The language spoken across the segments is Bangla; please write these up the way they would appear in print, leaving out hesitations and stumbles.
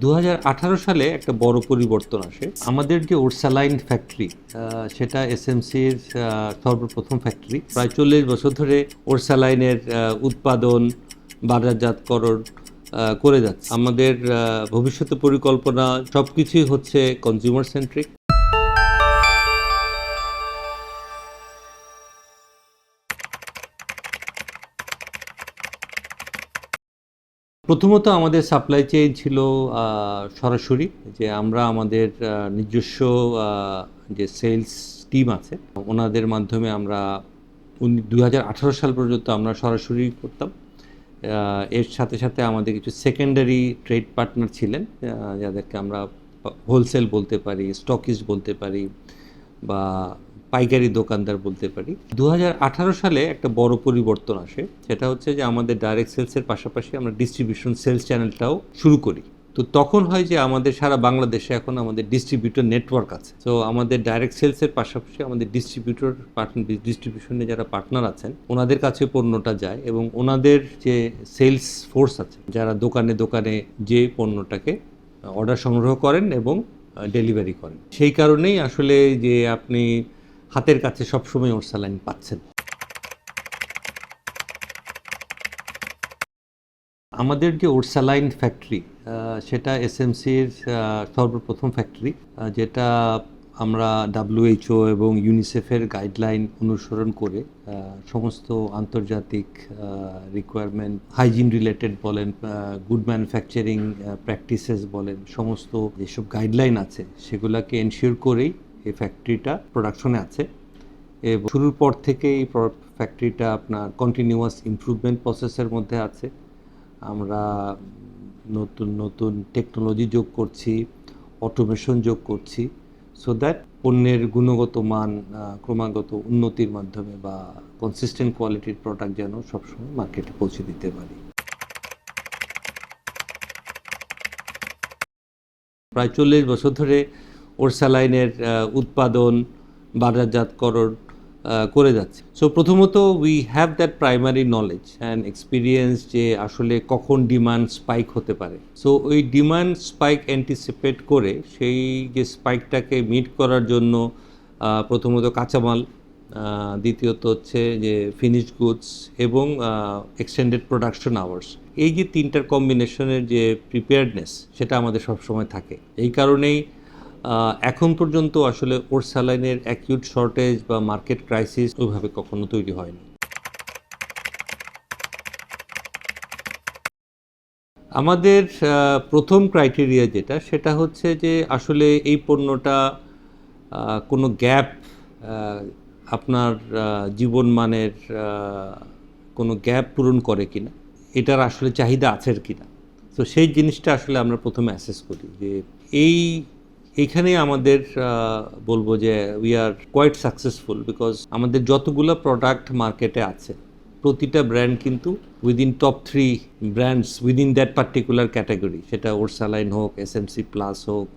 2018 সালে একটা বড় পরিবর্তন আসে। আমাদের যে ওরসালাইন ফ্যাক্টরি, সেটা এসএমসির সর্বপ্রথম ফ্যাক্টরি। প্রায় 40 বছর ধরে ওরসালাইনের উৎপাদন, বাজারজাতকরণ করে যাচ্ছে। আমাদের ভবিষ্যৎ পরিকল্পনা সবকিছুই হচ্ছে কনজিউমার সেন্ট্রিক। প্রথমত আমাদের সাপ্লাই চেইন ছিল সরাসরি, যে আমরা আমাদের নিজস্ব যে সেলস টিম আছে ওনাদের মাধ্যমে আমরা 2018 সাল পর্যন্ত আমরা সরাসরি করতাম। এর সাথে সাথে আমাদের কিছু সেকেন্ডারি ট্রেড পার্টনার ছিলেন, যাদেরকে আমরা হোলসেল বলতে পারি, স্টকিস্ট বলতে পারি, বা পাইকারি দোকানদার বলতে পারি। 2018 সালে একটা বড় পরিবর্তন আসে, সেটা হচ্ছে যে আমাদের ডাইরেক্ট সেলসের পাশাপাশি আমরা ডিস্ট্রিবিউশন সেলস চ্যানেলটাও শুরু করি। তো তখন হয় যে আমাদের সারা বাংলাদেশে এখন আমাদের ডিস্ট্রিবিউটর নেটওয়ার্ক আছে। তো আমাদের ডাইরেক্ট সেলসের পাশাপাশি আমাদের ডিস্ট্রিবিউশনে যারা পার্টনার আছেন ওনাদের কাছে পণ্যটা যায়, এবং ওনাদের যে সেলস ফোর্স আছে যারা দোকানে দোকানে যে পণ্যটাকে অর্ডার সংগ্রহ করেন এবং ডেলিভারি করেন। সেই কারণেই আসলে যে আপনি হাতের কাছে সবসময় ওরসালাইন পাচ্ছেন। আমাদের যে ওরসালাইন ফ্যাক্টরি, সেটা এসএমসির সর্বপ্রথম ফ্যাক্টরি, যেটা আমরা WHO এবং ইউনিসেফের গাইডলাইন অনুসরণ করে সমস্ত আন্তর্জাতিক রিকোয়ারমেন্ট, হাইজিন রিলেটেড বলেন, গুড ম্যানুফ্যাকচারিং প্র্যাকটিসেস বলেন, সমস্ত যেসব গাইডলাইন আছে সেগুলোকে এনশিওর করেই এই ফ্যাক্টরিটা প্রোডাকশনে আছে। এবং শুরুর পর থেকে এই ফ্যাক্টরিটা আপনার কন্টিনিউয়াস ইমপ্রুভমেন্ট প্রসেসের মধ্যে আছে। আমরা নতুন নতুন টেকনোলজি যোগ করছি, অটোমেশন যোগ করছি, সো দ্যাট পণ্যের গুণগত মান ক্রমাগত উন্নতির মাধ্যমে বা কনসিস্টেন্ট কোয়ালিটির প্রোডাক্ট যেন সবসময় মার্কেটে পৌঁছে দিতে পারি। প্রায় 40 বছর ধরে ওরসালাইনের উৎপাদন, বাজারজাতকরণ করে যাচ্ছে। সো প্রথমত we have that primary knowledge and experience যে আসলে কখন ডিমান্ড স্পাইক হতে পারে। সো ওই ডিমান্ড স্পাইক অ্যান্টিসিপেট করে সেই যে স্পাইকটাকে মিট করার জন্য প্রথমত কাঁচামাল, দ্বিতীয়ত হচ্ছে যে ফিনিশড গুডস এবং এক্সটেন্ডেড প্রোডাকশন আওয়ার্স, এই যে তিনটার কম্বিনেশনের যে প্রিপেয়ার্ডনেস সেটা আমাদের সবসময় থাকে। এই কারণেই এখন পর্যন্ত আসলে ওরসালাইনের অ্যাকিউট শর্টেজ বা মার্কেট ক্রাইসিস ওইভাবে কখনো তৈরি হয়নি। আমাদের প্রথম ক্রাইটেরিয়া যেটা, সেটা হচ্ছে যে আসলে এই পণ্যটা কোনো গ্যাপ, আপনার জীবনমানের কোনো গ্যাপ পূরণ করে কিনা, এটার আসলে চাহিদা আছে কিনা। তো সেই জিনিসটা আসলে আমরা প্রথমে অ্যাসেস করি যে এইখানে আমাদের বলবো যে we are quite successful, because আমাদের যতগুলো প্রোডাক্ট মার্কেটে আছে প্রতিটা ব্র্যান্ড কিন্তু within top 3 brands within that particular category, সেটা ওরসালাইন হোক, এসএমসি প্লাস হোক,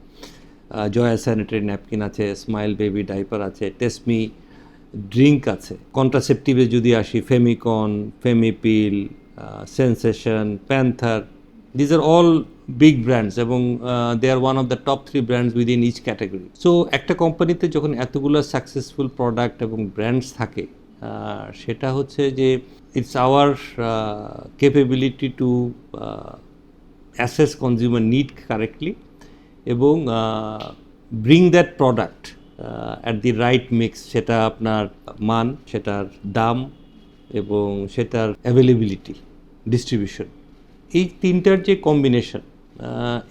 জয়া স্যানিটারি ন্যাপকিন আছে, স্মাইল বেবি ডাইপার আছে, টেসমি ড্রিঙ্ক আছে, কন্ট্রাসেপটিভে যদি আসি Femicon, Femipil, Sensation, Panther, these are all big brands এবং they are one of the top 3 brands within each category. So একটা কোম্পানিতে যখন এতগুলো সাকসেসফুল প্রোডাক্ট এবং ব্র্যান্ডস থাকে, সেটা হচ্ছে যে it's our capability to assess consumer need correctly এবং bring that product at the right mix, সেটা আপনার মান, সেটার দাম এবং সেটার অ্যাভেলেবিলিটি, ডিস্ট্রিবিউশন, এই তিনটার যে কম্বিনেশন,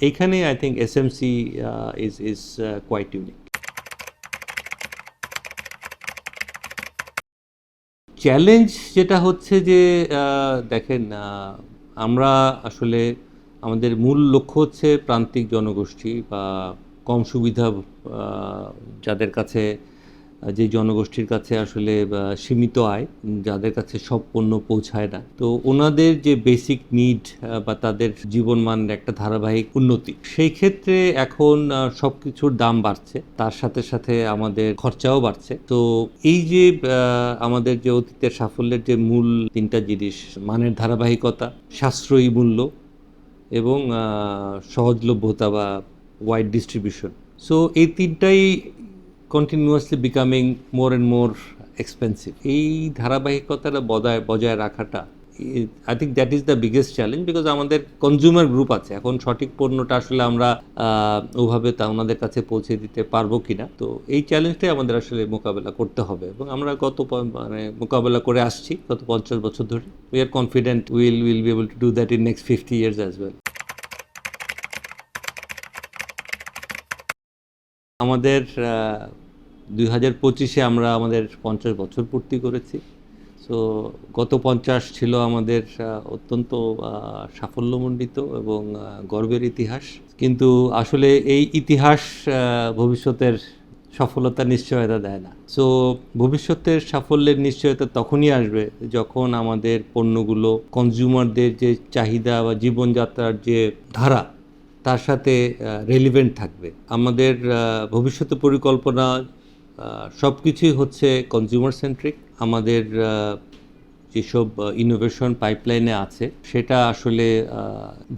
এইখানে I think SMC is quite unique. Challenge যেটা হচ্ছে যে দেখেন, আমরা আসলে আমাদের মূল লক্ষ্য হচ্ছে প্রান্তিক জনগোষ্ঠী বা কম সুবিধা যাদের কাছে, যে জনগোষ্ঠীর কাছে আসলে সীমিত আয়, যাদের কাছে সব পণ্য পৌঁছায় না, তো ওনাদের যে বেসিক নিড বা তাদের জীবনমানের একটা ধারাবাহিক উন্নতি, সেই ক্ষেত্রে এখন সব কিছুর দাম বাড়ছে, তার সাথে সাথে আমাদের খরচাও বাড়ছে। তো এই যে আমাদের যে অতীতের সাফল্যের যে মূল তিনটা জিনিস, মানের ধারাবাহিকতা, সাশ্রয়ী মূল্য এবং সহজলভ্যতা বা ওয়াইড ডিস্ট্রিবিউশন। সো এই তিনটাই continuously becoming more and more expensive. এই ধারাবাহিকতাটা বজায় রাখাটা, I think that is the biggest challenge, because আমাদের কনজিউমার গ্রুপ আছে, এখন সঠিক পণ্যটা আসলে আমরা ওভাবে তা ওনাদের কাছে পৌঁছে দিতে পারবো কিনা। তো এই চ্যালেঞ্জটাই আমাদের আসলে মোকাবেলা করতে হবে, এবং আমরা মানে মোকাবেলা করে আসছি গত 50 বছর ধরে। We are confident will be able to do that in next 50 years as well. আমাদের 2025-এ আমরা আমাদের 50 বছর পূর্তি করেছি। সো গত 50 ছিল আমাদের অত্যন্ত সাফল্যমণ্ডিত এবং গর্বের ইতিহাস। কিন্তু আসলে এই ইতিহাস ভবিষ্যতের সফলতার নিশ্চয়তা দেয় না। সো ভবিষ্যতের সাফল্যের নিশ্চয়তা তখনই আসবে যখন আমাদের পণ্যগুলো কনজিউমারদের যে চাহিদা বা জীবনযাত্রার যে ধারা, তার সাথে রেলিভেন্ট থাকবে। আমাদের ভবিষ্যৎ পরিকল্পনা সব কিছুই হচ্ছে কনজিউমার সেন্ট্রিক। আমাদের যেসব ইনোভেশন পাইপলাইনে আছে সেটা আসলে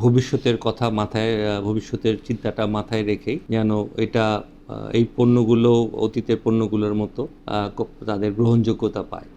ভবিষ্যতের কথা মাথায়, ভবিষ্যতের চিন্তাটা মাথায় রেখেই যেন এটা এই পণ্যগুলো অতীতের পণ্যগুলোর মতো তাদের গ্রহণযোগ্যতা পায়।